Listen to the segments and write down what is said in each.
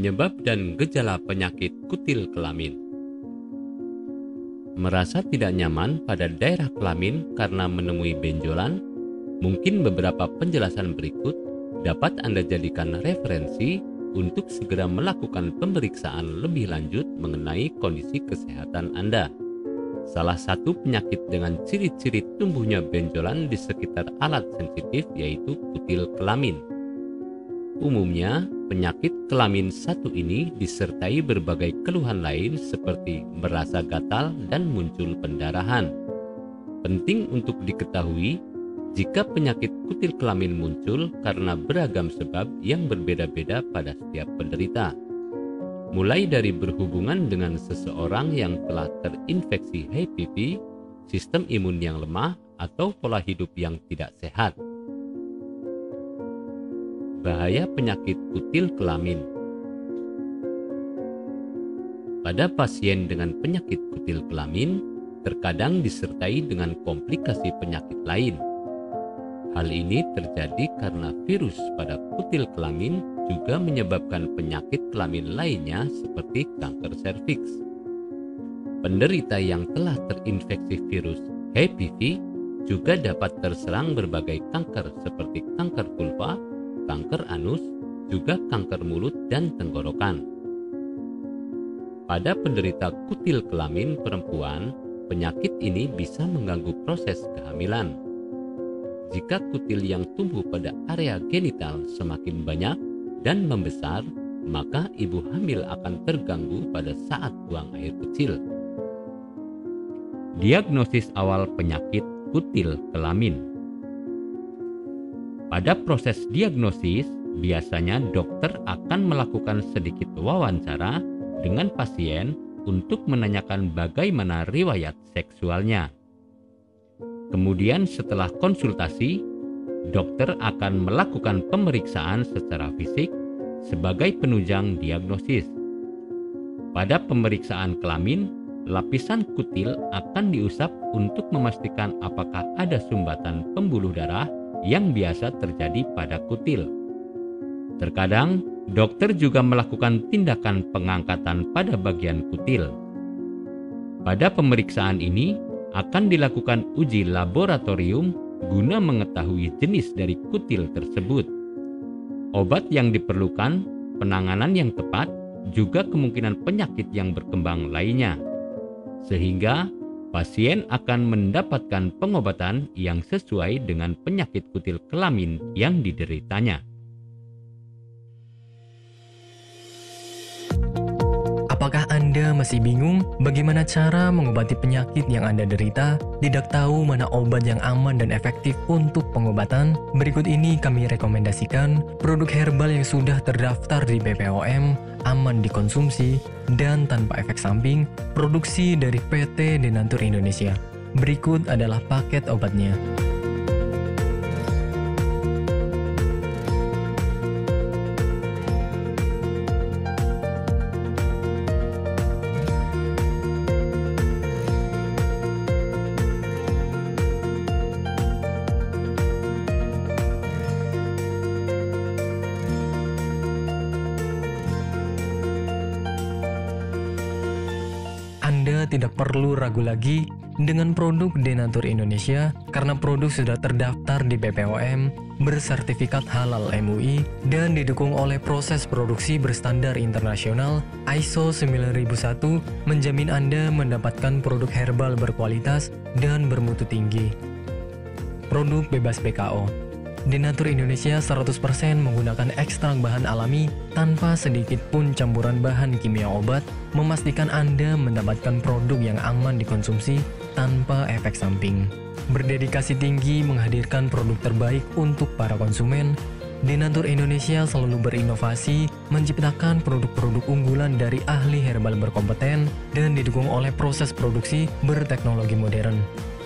Penyebab dan gejala penyakit kutil kelamin. Merasa tidak nyaman pada daerah kelamin karena menemui benjolan? Mungkin beberapa penjelasan berikut dapat Anda jadikan referensi untuk segera melakukan pemeriksaan lebih lanjut mengenai kondisi kesehatan Anda. Salah satu penyakit dengan ciri-ciri tumbuhnya benjolan di sekitar alat sensitif yaitu kutil kelamin. Umumnya, penyakit kelamin satu ini disertai berbagai keluhan lain seperti merasa gatal dan muncul pendarahan. Penting untuk diketahui, jika penyakit kutil kelamin muncul karena beragam sebab yang berbeda-beda pada setiap penderita. Mulai dari berhubungan dengan seseorang yang telah terinfeksi HPV, sistem imun yang lemah, atau pola hidup yang tidak sehat. Bahaya penyakit kutil kelamin. Pada pasien dengan penyakit kutil kelamin, terkadang disertai dengan komplikasi penyakit lain. Hal ini terjadi karena virus pada kutil kelamin juga menyebabkan penyakit kelamin lainnya seperti kanker serviks. Penderita yang telah terinfeksi virus HPV juga dapat terserang berbagai kanker seperti kanker vulva, kanker anus, juga kanker mulut dan tenggorokan. Pada penderita kutil kelamin perempuan, penyakit ini bisa mengganggu proses kehamilan. Jika kutil yang tumbuh pada area genital semakin banyak dan membesar, maka ibu hamil akan terganggu pada saat buang air kecil. Diagnosis awal penyakit kutil kelamin. Pada proses diagnosis, biasanya dokter akan melakukan sedikit wawancara dengan pasien untuk menanyakan bagaimana riwayat seksualnya. Kemudian setelah konsultasi, dokter akan melakukan pemeriksaan secara fisik sebagai penunjang diagnosis. Pada pemeriksaan kelamin, lapisan kutil akan diusap untuk memastikan apakah ada sumbatan pembuluh darah yang biasa terjadi pada kutil. Terkadang, dokter juga melakukan tindakan pengangkatan pada bagian kutil. Pada pemeriksaan ini, akan dilakukan uji laboratorium guna mengetahui jenis dari kutil tersebut. Obat yang diperlukan, penanganan yang tepat, juga kemungkinan penyakit yang berkembang lainnya. Sehingga pasien akan mendapatkan pengobatan yang sesuai dengan penyakit kutil kelamin yang dideritanya. Apakah Anda masih bingung bagaimana cara mengobati penyakit yang Anda derita? Tidak tahu mana obat yang aman dan efektif untuk pengobatan? Berikut ini kami rekomendasikan produk herbal yang sudah terdaftar di BPOM, aman dikonsumsi, dan tanpa efek samping, produksi dari PT Denatur Indonesia. Berikut adalah paket obatnya. Anda tidak perlu ragu lagi dengan produk Denatur Indonesia karena produk sudah terdaftar di BPOM, bersertifikat halal MUI, dan didukung oleh proses produksi berstandar internasional ISO 9001, menjamin Anda mendapatkan produk herbal berkualitas dan bermutu tinggi. Produk bebas BKO. Denatur Indonesia 100% menggunakan ekstrak bahan alami tanpa sedikit pun campuran bahan kimia obat, memastikan Anda mendapatkan produk yang aman dikonsumsi tanpa efek samping. Berdedikasi tinggi menghadirkan produk terbaik untuk para konsumen, Denatur Indonesia selalu berinovasi, menciptakan produk-produk unggulan dari ahli herbal berkompeten dan didukung oleh proses produksi berteknologi modern.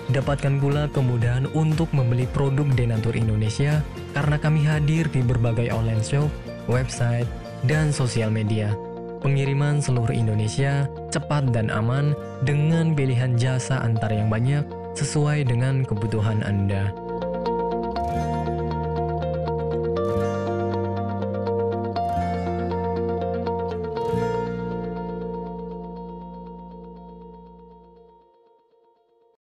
Dapatkan pula kemudahan untuk membeli produk Denatur Indonesia karena kami hadir di berbagai online shop, website, dan sosial media. Pengiriman seluruh Indonesia cepat dan aman dengan pilihan jasa antar yang banyak sesuai dengan kebutuhan Anda.